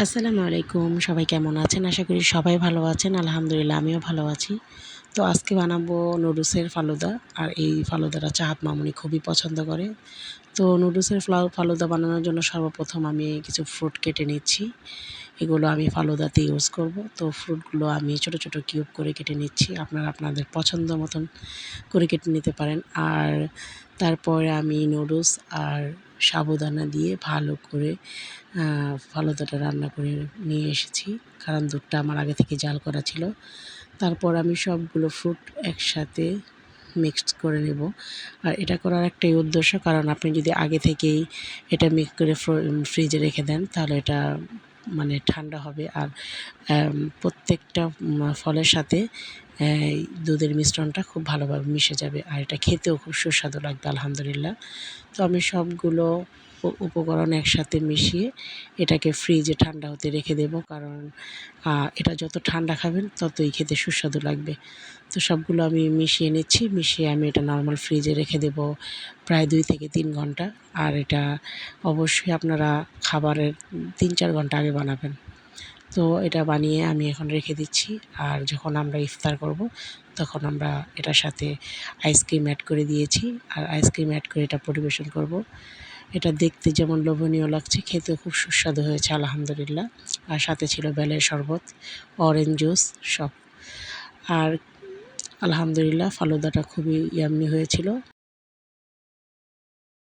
আসসালামু আলাইকুম। সবাই কেমন আছেন? আশা করি সবাই ভালো আছেন। আলহামদুলিল্লাহ আমিও ভালো আছি। তো আজকে বানাবো নুডলসের ফালুদা। আর এই ফালুদাটা চাহাত মামুনি খুবই পছন্দ করে। তো নুডলসের ফালুদা বানানোর জন্য সর্বপ্রথম আমি কিছু ফ্রুট কেটে নিচ্ছি। এগুলো আমি ফালুদাতে ইউজ করব। তো ফ্রুটগুলো আমি ছোট, ছোট কিউব করে কেটে নিচ্ছি। আপনারা আপনাদের পছন্দ মতন করে কেটে নিতে পারেন। আর তারপরে আমি নুডলস আর সাবুদানা দিয়ে ভালো করে ফালুদাটা রান্না করে নিয়ে এসেছি, কারণ দুধটা আমার আগে থেকে জাল করা ছিল। তারপর আমি সবগুলো ফ্রুট একসাথে মিক্সড করে নেব। আর এটা করার একটাই উদ্দেশ্য, কারণ আপনি যদি আগে থেকেই এটা মিক্স করে ফ্রিজে রেখে দেন তাহলে এটা মানে ঠান্ডা হবে। আর প্রত্যেকটা ফলের সাথে দুধের মিশ্রণটা খুব ভালোভাবে মিশে যাবে, আর এটা খেতেও খুব সুস্বাদু লাগবে আলহামদুলিল্লাহ। তো আমি সবগুলো উপকরণ একসাথে মিশিয়ে এটাকে ফ্রিজে ঠান্ডা হতে রেখে দেব, কারণ এটা যত ঠান্ডা খাবেন ততই খেতে সুস্বাদু লাগবে। তো সবগুলো আমি মিশিয়ে নিচ্ছি। মিশিয়ে আমি এটা নরমাল ফ্রিজে রেখে দেব প্রায় 2 থেকে 3 ঘন্টা। আর এটা অবশ্যই আপনারা খাবারের 3-4 ঘন্টা আগে বানাবেন। তো এটা বানিয়ে আমি এখন রেখে দিচ্ছি। আর যখন আমরা ইফতার করব তখন আমরা এটার সাথে আইসক্রিম অ্যাড করে দিয়েছি। আর আইসক্রিম অ্যাড করে এটা পরিবেশন করব। এটা দেখতে যেমন লোভনীয় লাগছে, খেতেও খুব সুস্বাদু হয়েছে আলহামদুলিল্লাহ। আর সাথে ছিল বেলের শরবত, অরেঞ্জ জুস সব। আর আলহামদুলিল্লাহ ফালুদাটা খুবই ইয়াম্মি হয়েছিল।